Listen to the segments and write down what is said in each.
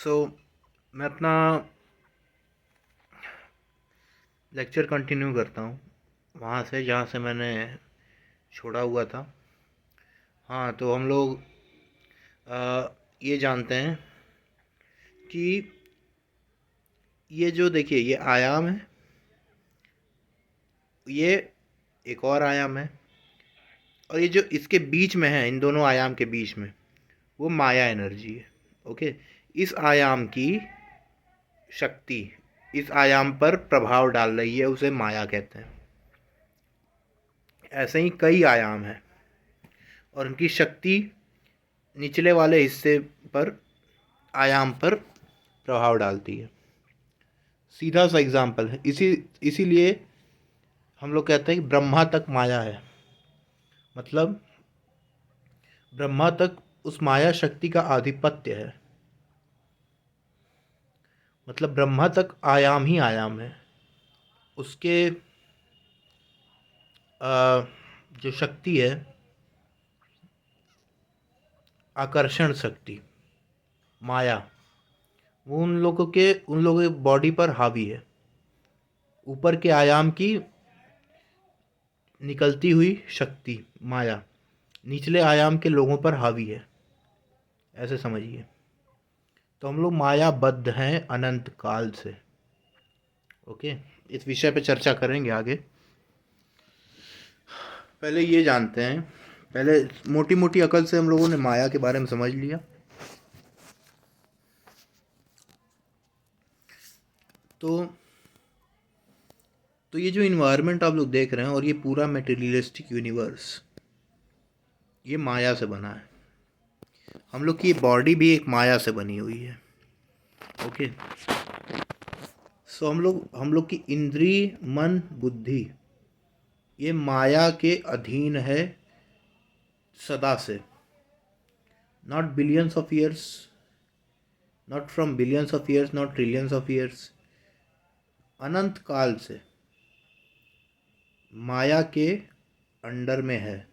सो मैं अपना lecture continue करता हूँ वहाँ से जहाँ से मैंने छोड़ा हुआ था। हाँ, तो हम लोग ये जानते हैं कि ये जो देखिए ये आयाम है, ये एक और आयाम है, और ये जो इसके बीच में है, इन दोनों आयाम के बीच में, वो माया एनर्जी है। ओके, इस आयाम की शक्ति इस आयाम पर प्रभाव डाल रही है, उसे माया कहते हैं। ऐसे ही कई आयाम हैं और उनकी शक्ति निचले वाले हिस्से पर आयाम पर प्रभाव डालती है। सीधा सा एग्जाम्पल है, इसीलिए हम लोग कहते हैं कि ब्रह्मा तक माया है। मतलब ब्रह्मा तक उस माया शक्ति का आधिपत्य है। मतलब ब्रह्मा तक आयाम ही आयाम है। उसके जो शक्ति है, आकर्षण शक्ति, माया, वो उन लोगों के बॉडी पर हावी है। ऊपर के आयाम की निकलती हुई शक्ति माया निचले आयाम के लोगों पर हावी है, ऐसे समझिए। तो हम लोग मायाबद्ध हैं अनंत काल से। ओके, इस विषय पे चर्चा करेंगे आगे। पहले ये जानते हैं, पहले मोटी मोटी अकल से हम लोगों ने माया के बारे में समझ लिया। तो ये जो इन्वायरमेंट आप लोग देख रहे हैं और ये पूरा मटेरियलिस्टिक यूनिवर्स, ये माया से बना है। हम लोग की बॉडी भी एक माया से बनी हुई है। ओके, सो हम लोग की इंद्रिय, मन, बुद्धि, ये माया के अधीन है सदा से। Not billions of years, not from billions of years, not trillions of years, अनंत काल से माया के अंडर में है।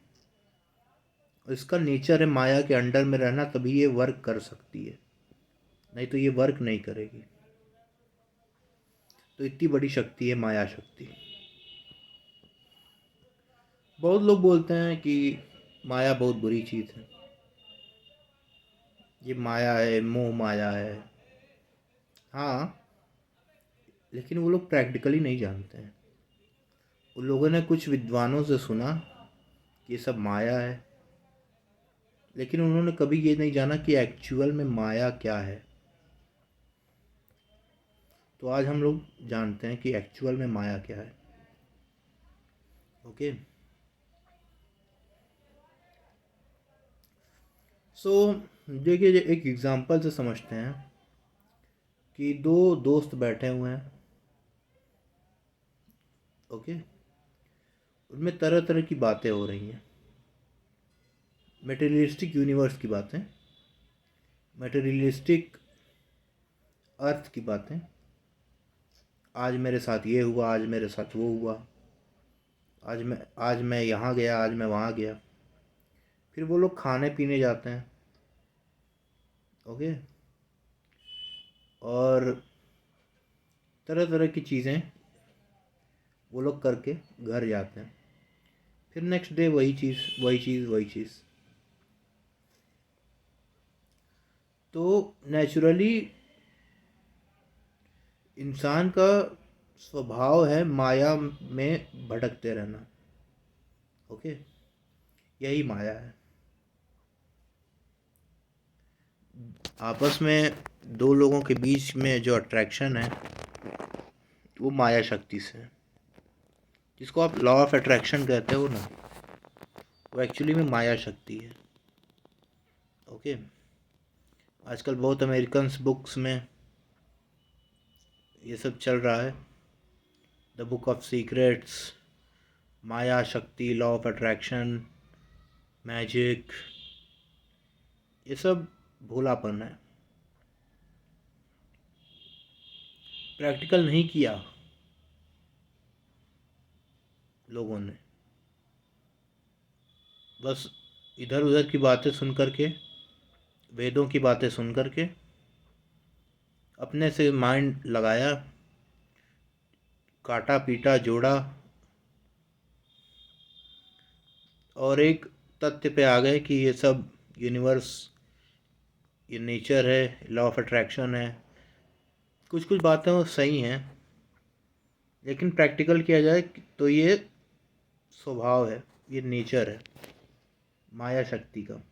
इसका नेचर है माया के अंडर में रहना, तभी ये वर्क कर सकती है, नहीं तो ये वर्क नहीं करेगी। तो इतनी बड़ी शक्ति है माया शक्ति। बहुत लोग बोलते हैं कि माया बहुत बुरी चीज़ है, ये माया है, मोह माया है। हाँ, लेकिन वो लोग प्रैक्टिकली नहीं जानते हैं। उन लोगों ने कुछ विद्वानों से सुना कि ये सब माया है, लेकिन उन्होंने कभी ये नहीं जाना कि एक्चुअल में माया क्या है। तो आज हम लोग जानते हैं कि एक्चुअल में माया क्या है। ओके, सो देखिए एक एग्जांपल से समझते हैं कि दो दोस्त बैठे हुए हैं। ओके, उनमें तरह तरह की बातें हो रही हैं, मटेरियलिस्टिक यूनिवर्स की बातें, मटेरियलिस्टिक अर्थ की बातें। आज मेरे साथ ये हुआ, आज मेरे साथ वो हुआ, आज मैं यहाँ गया, आज मैं वहाँ गया। फिर वो लोग खाने पीने जाते हैं। ओके, और तरह तरह की चीज़ें वो लोग करके घर जाते हैं। फिर नेक्स्ट डे वही चीज़, वही चीज़, वही चीज़। तो नेचुरली इंसान का स्वभाव है माया में भटकते रहना। ओके, यही माया है। आपस में दो लोगों के बीच में जो अट्रैक्शन है, वो माया शक्ति से है। जिसको आप लॉ ऑफ अट्रैक्शन कहते हो ना, वो एक्चुअली में माया शक्ति है। ओके, आजकल बहुत अमेरिकन्स बुक्स में ये सब चल रहा है, द बुक ऑफ सीक्रेट्स, माया शक्ति, लॉ ऑफ अट्रैक्शन, मैजिक, ये सब भोलापन है। प्रैक्टिकल नहीं किया लोगों ने, बस इधर उधर की बातें सुन करके, वेदों की बातें सुन करके अपने से माइंड लगाया, काटा पीटा जोड़ा और एक तथ्य पे आ गए कि ये सब यूनिवर्स, ये नेचर है, लॉ ऑफ अट्रैक्शन है। कुछ कुछ बातें वो सही हैं, लेकिन प्रैक्टिकल किया जाए तो ये स्वभाव है, ये नेचर है माया शक्ति का।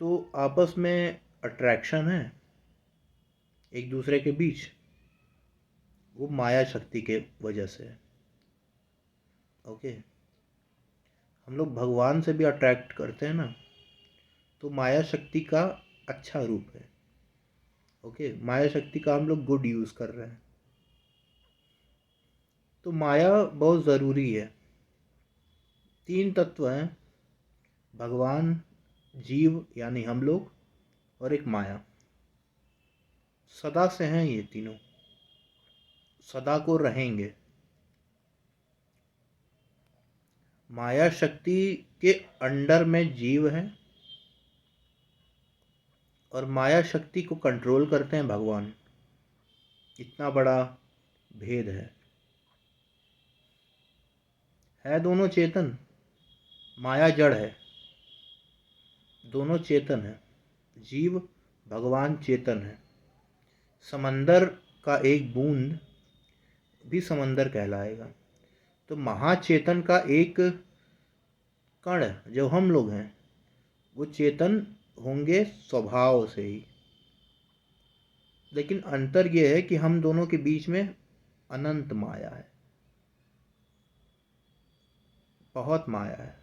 तो आपस में अट्रैक्शन है एक दूसरे के बीच, वो माया शक्ति के वजह से है। ओके, हम लोग भगवान से भी अट्रैक्ट करते हैं ना, तो माया शक्ति का अच्छा रूप है। ओके, माया शक्ति का हम लोग गुड यूज़ कर रहे हैं। तो माया बहुत ज़रूरी है। तीन तत्व हैं, भगवान, जीव यानी हम लोग, और एक माया। सदा से हैं ये तीनों, सदा को रहेंगे। माया शक्ति के अंडर में जीव है और माया शक्ति को कंट्रोल करते हैं भगवान। इतना बड़ा भेद है दोनों चेतन, माया जड़ है, दोनों चेतन है। जीव, भगवान चेतन है। समंदर का एक बूंद भी समंदर कहलाएगा। तो महाचेतन का एक कण जो हम लोग हैं, वो चेतन होंगे स्वभाव से ही। लेकिन अंतर ये है कि हम दोनों के बीच में अनंत माया है, बहुत माया है।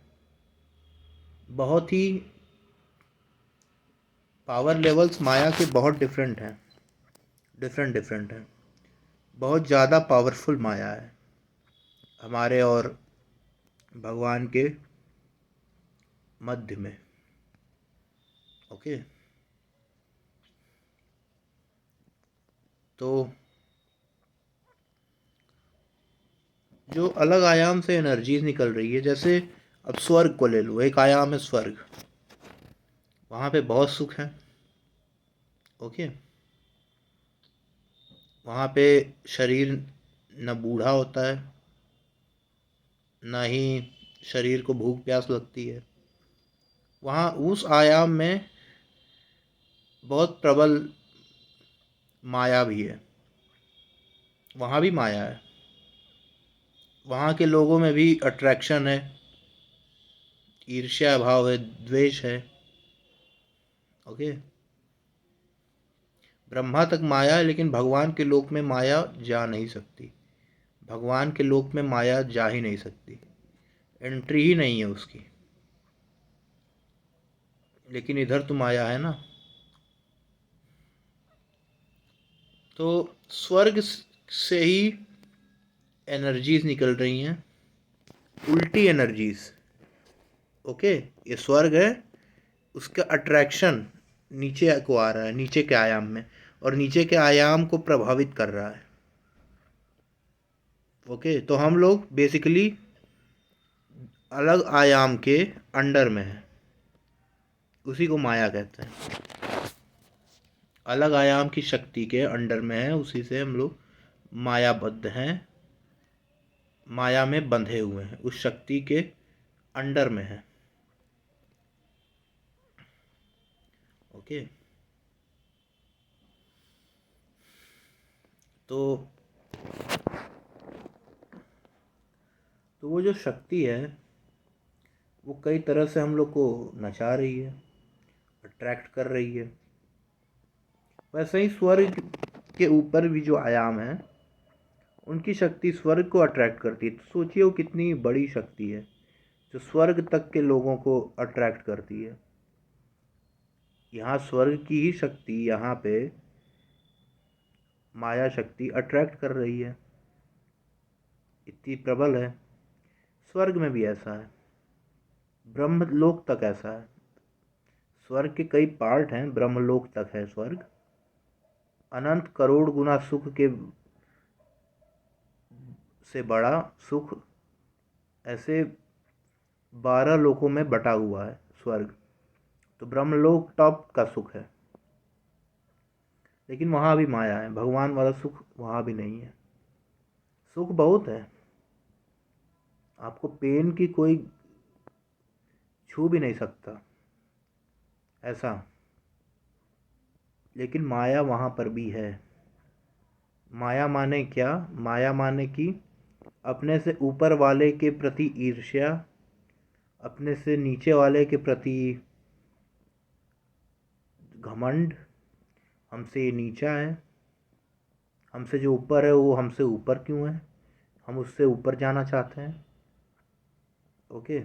बहुत ही पावर लेवल्स माया के बहुत डिफरेंट हैं। बहुत ज़्यादा पावरफुल माया है हमारे और भगवान के मध्य में। ओके, तो जो अलग आयाम से एनर्जीज निकल रही है, जैसे अब स्वर्ग को ले लो, एक आयाम है स्वर्ग, वहाँ पे बहुत सुख है। ओके, वहाँ पे शरीर न बूढ़ा होता है, न ही शरीर को भूख प्यास लगती है। वहाँ उस आयाम में बहुत प्रबल माया भी है, वहाँ भी माया है। वहाँ के लोगों में भी अट्रैक्शन है, ईर्ष्या भाव है, द्वेष है। ओके, ब्रह्मा तक माया है, लेकिन भगवान के लोक में माया जा नहीं सकती। भगवान के लोक में माया जा ही नहीं सकती, एंट्री ही नहीं है उसकी। लेकिन इधर तो माया है ना। तो स्वर्ग से ही एनर्जीज निकल रही हैं, उल्टी एनर्जीज। ओके, ये स्वर्ग है, उसका अट्रैक्शन नीचे को आ रहा है, नीचे के आयाम में, और नीचे के आयाम को प्रभावित कर रहा है। ओके, तो हम लोग बेसिकली अलग आयाम के अंडर में है, उसी को माया कहते हैं। अलग आयाम की शक्ति के अंडर में है, उसी से हम लोग मायाबद्ध हैं, माया में बंधे हुए हैं, उस शक्ति के अंडर में है। ओके, तो वो जो शक्ति है, वो कई तरह से हम लोग को नचा रही है, अट्रैक्ट कर रही है। वैसे ही स्वर्ग के ऊपर भी जो आयाम है, उनकी शक्ति स्वर्ग को अट्रैक्ट करती है। तो सोचिए वो कितनी बड़ी शक्ति है जो स्वर्ग तक के लोगों को अट्रैक्ट करती है। यहाँ स्वर्ग की ही शक्ति यहाँ पे माया शक्ति अट्रैक्ट कर रही है, इतनी प्रबल है। स्वर्ग में भी ऐसा है, ब्रह्मलोक तक ऐसा है। स्वर्ग के कई पार्ट हैं, ब्रह्मलोक तक है स्वर्ग। अनंत करोड़ गुना सुख के से बड़ा सुख ऐसे 12 लोकों में बटा हुआ है स्वर्ग। तो ब्रह्मलोक टॉप का सुख है, लेकिन वहाँ भी माया है। भगवान वाला सुख वहाँ भी नहीं है। सुख बहुत है, आपको पेन की कोई छू भी नहीं सकता ऐसा, लेकिन माया वहाँ पर भी है। माया माने क्या? माया माने कि अपने से ऊपर वाले के प्रति ईर्ष्या, अपने से नीचे वाले के प्रति घमंड, हमसे ये नीचा है, हमसे जो ऊपर है वो हमसे ऊपर क्यों है, हम उससे ऊपर जाना चाहते हैं। ओके।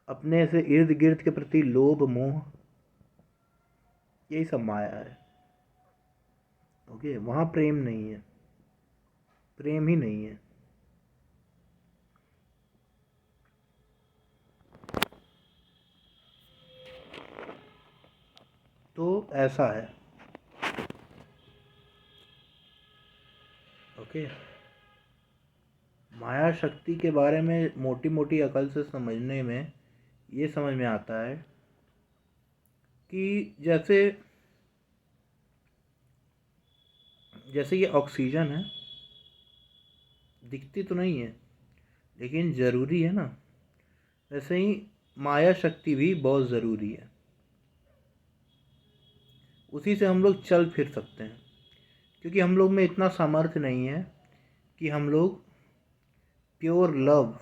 अपने से इर्द गिर्द के प्रति लोभ मोह, यही सब माया है। ओके। वहाँ प्रेम नहीं है, प्रेम ही नहीं है। तो ऐसा है। ओके। माया शक्ति के बारे में मोटी मोटी अकल से समझने में ये समझ में आता है कि जैसे जैसे ये ऑक्सीजन है, दिखती तो नहीं है लेकिन ज़रूरी है ना, वैसे ही माया शक्ति भी बहुत ज़रूरी है। उसी से हम लोग चल फिर सकते हैं, क्योंकि हम लोग में इतना सामर्थ्य नहीं है कि हम लोग प्योर लव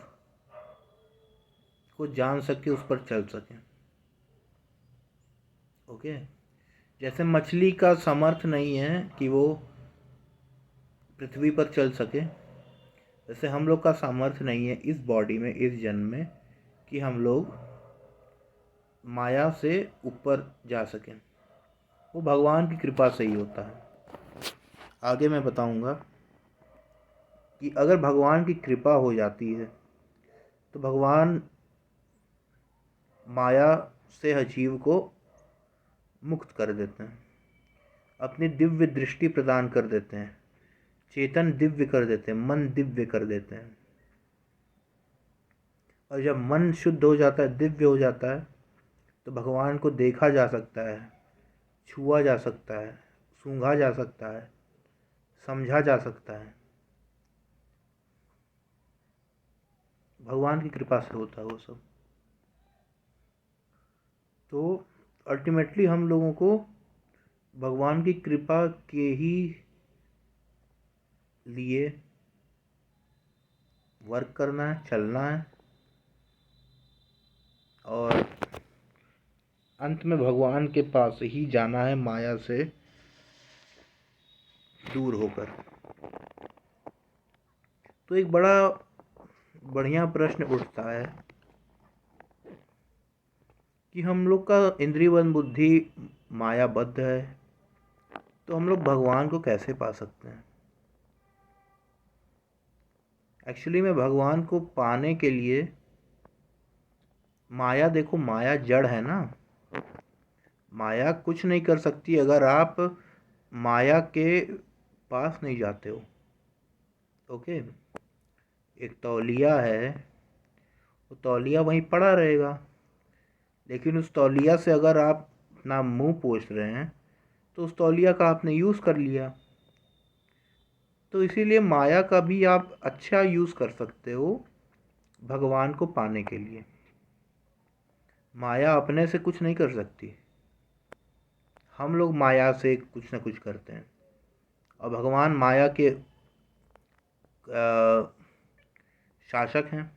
को जान सके, उस पर चल सकें। ओके। जैसे मछली का सामर्थ्य नहीं है कि वो पृथ्वी पर चल सके, वैसे हम लोग का सामर्थ्य नहीं है इस बॉडी में, इस जन्म में, कि हम लोग माया से ऊपर जा सकें। वो भगवान की कृपा से ही होता है। आगे मैं बताऊंगा कि अगर भगवान की कृपा हो जाती है तो भगवान माया से जीव को मुक्त कर देते हैं, अपनी दिव्य दृष्टि प्रदान कर देते हैं, चेतन दिव्य कर देते हैं, मन दिव्य कर देते हैं। और जब मन शुद्ध हो जाता है, दिव्य हो जाता है, तो भगवान को देखा जा सकता है, छुआ जा सकता है, सूंघा जा सकता है, समझा जा सकता है। भगवान की कृपा से होता है वो सब। तो अल्टीमेटली हम लोगों को भगवान की कृपा के ही लिए वर्क करना है, चलना है, और अंत में भगवान के पास ही जाना है, माया से दूर होकर। तो एक बड़ा बढ़िया प्रश्न उठता है कि हम लोग का इंद्रियवन बुद्धि मायाबद्ध है, तो हम लोग भगवान को कैसे पा सकते हैं? एक्चुअली में भगवान को पाने के लिए माया, देखो माया जड़ है ना, माया कुछ नहीं कर सकती अगर आप माया के पास नहीं जाते हो। ओके। एक तौलिया है, वो तौलिया वहीं पड़ा रहेगा, लेकिन उस तौलिया से अगर आप अपना मुंह पोंछ रहे हैं तो उस तौलिया का आपने यूज़ कर लिया। तो इसीलिए माया का भी आप अच्छा यूज़ कर सकते हो भगवान को पाने के लिए। माया अपने से कुछ नहीं कर सकती, हम लोग माया से कुछ ना कुछ करते हैं, और भगवान माया के शासक हैं।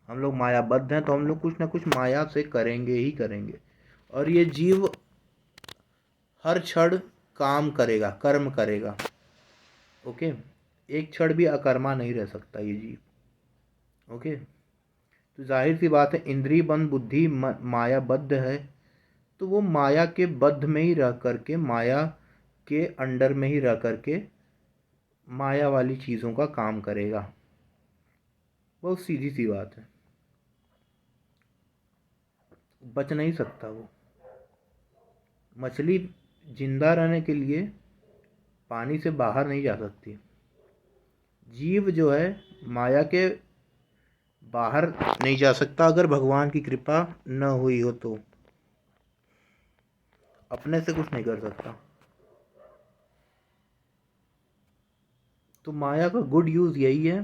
हम लोग मायाबद्ध हैं, तो हम लोग कुछ ना कुछ माया से करेंगे ही करेंगे। और ये जीव हर क्षण काम करेगा, कर्म करेगा। ओके। एक क्षण भी अकर्मा नहीं रह सकता ये जीव। ओके। तो जाहिर सी बात है, इंद्रिय बंद बुद्धि मायाबद्ध है, तो वो माया के बद्ध में ही रह करके, माया के अंडर में ही रह करके माया वाली चीज़ों का काम करेगा। बहुत सीधी सी बात है, बच नहीं सकता वो। मछली जिंदा रहने के लिए पानी से बाहर नहीं जा सकती। जीव जो है माया के बाहर नहीं जा सकता अगर भगवान की कृपा न हुई हो तो। अपने से कुछ नहीं कर सकता। तो माया का गुड यूज़ यही है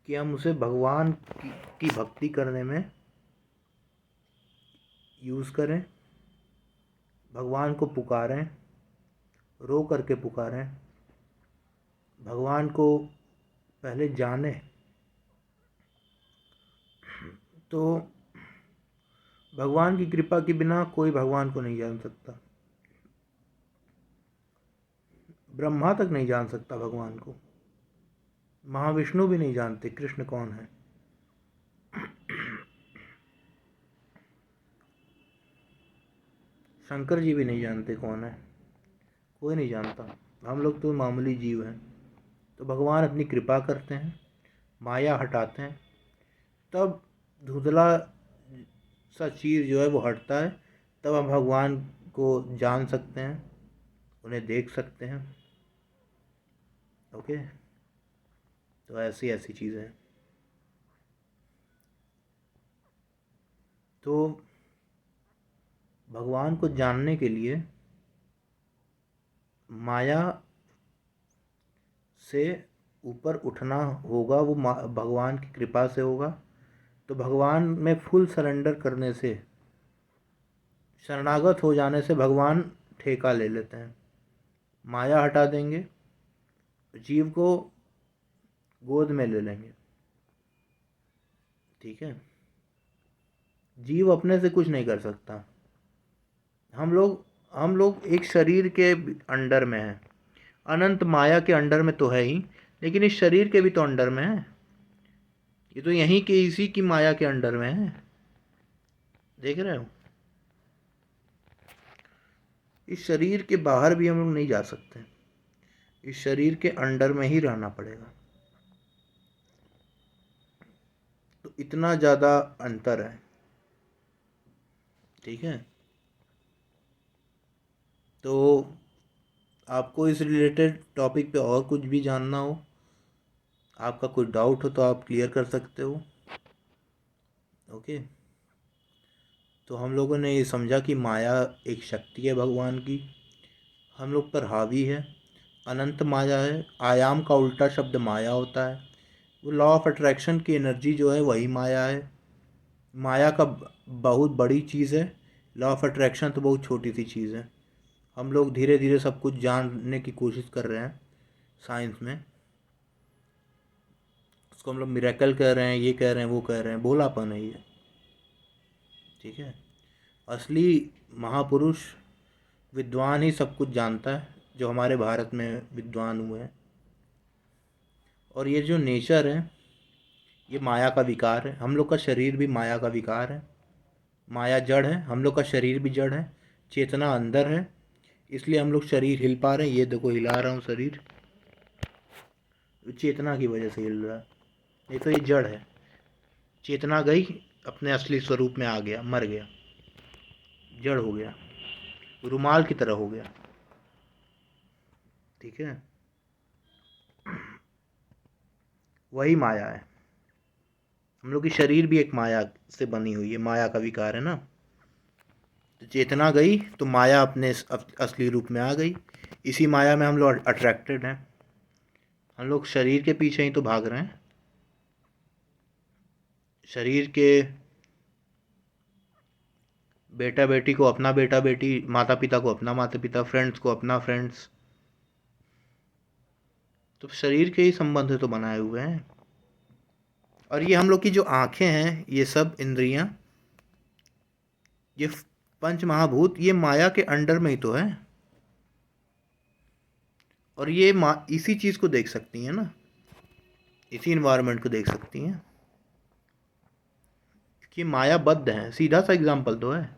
कि हम उसे भगवान की भक्ति करने में यूज़ करें, भगवान को पुकारें, रो करके पुकारें, भगवान को पहले जानें। तो भगवान की कृपा के बिना कोई भगवान को नहीं जान सकता। ब्रह्मा तक नहीं जान सकता भगवान को, महाविष्णु भी नहीं जानते कृष्ण कौन है। शंकर जी भी नहीं जानते कौन है, कोई नहीं जानता। हम लोग तो मामूली जीव हैं। तो भगवान अपनी कृपा करते हैं, माया हटाते हैं, तब धुंधला सा चीज़ जो है वो हटता है, तब हम भगवान को जान सकते हैं, उन्हें देख सकते हैं। ओके, तो ऐसी ऐसी चीज़ें हैं। तो भगवान को जानने के लिए माया से ऊपर उठना होगा, वो भगवान की कृपा से होगा। तो भगवान में फुल सरेंडर करने से, शरणागत हो जाने से भगवान ठेका ले लेते हैं, माया हटा देंगे, जीव को गोद में ले लेंगे। ठीक है, जीव अपने से कुछ नहीं कर सकता। हम लोग एक शरीर के अंडर में हैं, अनंत माया के अंडर में तो है ही, लेकिन इस शरीर के भी तो अंडर में है। ये तो यहीं के इसी की माया के अंडर में है, देख रहे हो। इस शरीर के बाहर भी हम लोग नहीं जा सकते, इस शरीर के अंडर में ही रहना पड़ेगा। तो इतना ज़्यादा अंतर है। ठीक है, तो आपको इस रिलेटेड टॉपिक पे और कुछ भी जानना हो, आपका कोई डाउट हो तो आप क्लियर कर सकते हो। ओके, तो हम लोगों ने ये समझा कि माया एक शक्ति है भगवान की, हम लोग पर हावी है, अनंत माया है। आयाम का उल्टा शब्द माया होता है। वो लॉ ऑफ अट्रैक्शन की एनर्जी जो है वही माया है। माया का बहुत बड़ी चीज़ है, लॉ ऑफ अट्रैक्शन तो बहुत छोटी सी चीज़ है। हम लोग धीरे धीरे सब कुछ जानने की कोशिश कर रहे हैं साइंस में। उसको हम लोग मिरेकल कह रहे हैं, ये कह रहे हैं, वो कह रहे हैं, भोलापन है ये। ठीक है, असली महापुरुष विद्वान ही सब कुछ जानता है, जो हमारे भारत में विद्वान हुए हैं। और ये जो नेचर है ये माया का विकार है। हम लोग का शरीर भी माया का विकार है। माया जड़ है, हम लोग का शरीर भी जड़ है, चेतना अंदर है, इसलिए हम लोग शरीर हिल पा रहे हैं। ये देखो हिला रहा हूँ शरीर, चेतना की वजह से हिल रहा है। नहीं तो ये जड़ है, चेतना गई अपने असली स्वरूप में आ गया, मर गया, जड़ हो गया, रुमाल की तरह हो गया। ठीक है, वही माया है। हम लोग की शरीर भी एक माया से बनी हुई है, माया का विकार है ना। तो चेतना गई तो माया अपने असली रूप में आ गई। इसी माया में हम लोग अट्रैक्टेड हैं। हम लोग शरीर के पीछे ही तो भाग रहे हैं। शरीर के बेटा बेटी को अपना बेटा बेटी, माता पिता को अपना माता पिता, फ्रेंड्स को अपना फ्रेंड्स। तो शरीर के ही संबंध तो बनाए हुए हैं। और ये हम लोग की जो आँखें हैं, ये सब इंद्रियां, ये पंच महाभूत, ये माया के अंडर में ही तो है। और ये इसी चीज़ को देख सकती हैं ना, इसी इन्वायरमेंट को देख सकती हैं, कि माया बद्ध है। सीधा सा एग्जाम्पल तो है,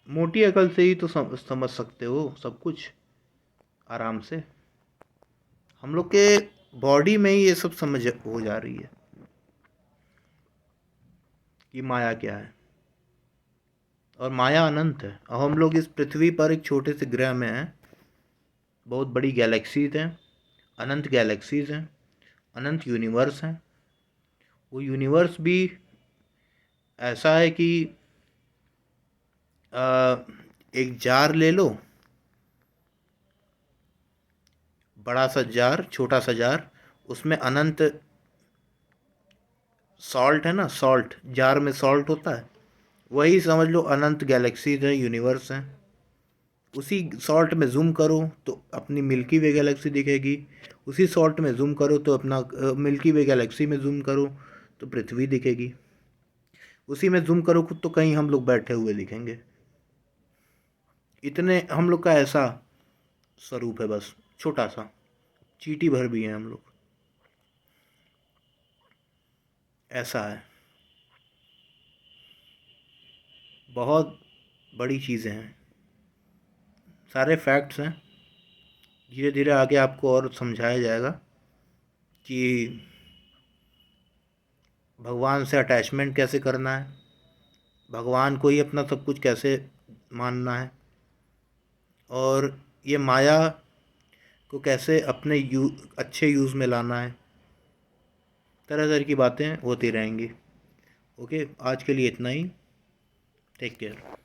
मोटी अकल से ही तो समझ सकते हो सब कुछ आराम से। हम लोग के बॉडी में ही ये सब समझ हो जा रही है कि माया क्या है। और माया अनंत है। और हम लोग इस पृथ्वी पर एक छोटे से ग्रह में हैं, बहुत बड़ी गैलेक्सीज हैं, अनंत गैलेक्सीज हैं, अनंत यूनिवर्स हैं। वो यूनिवर्स भी ऐसा है कि एक जार ले लो, बड़ा सा जार, छोटा सा जार, उसमें अनंत सॉल्ट है ना, सॉल्ट, जार में सॉल्ट होता है, वही समझ लो अनंत गैलेक्सीज है, यूनिवर्स हैं। उसी सॉल्ट में जूम करो तो अपनी मिल्की वे गैलेक्सी दिखेगी, उसी सॉल्ट में जूम करो तो अपना मिल्की वे गैलेक्सी में जूम करो तो पृथ्वी दिखेगी, उसी में जूम करो तो कहीं हम लोग बैठे हुए दिखेंगे। इतने हम लोग का ऐसा स्वरूप है, बस छोटा सा, चींटी भर भी हैं हम लोग, ऐसा है। बहुत बड़ी चीज़ें हैं, सारे फैक्ट्स हैं। धीरे धीरे आगे आपको और समझाया जाएगा कि भगवान से अटैचमेंट कैसे करना है, भगवान को ही अपना सब कुछ कैसे मानना है, और ये माया को कैसे अपने अच्छे यूज़ में लाना है। तरह तरह की बातें होती रहेंगी। ओके, आज के लिए इतना ही। Take care.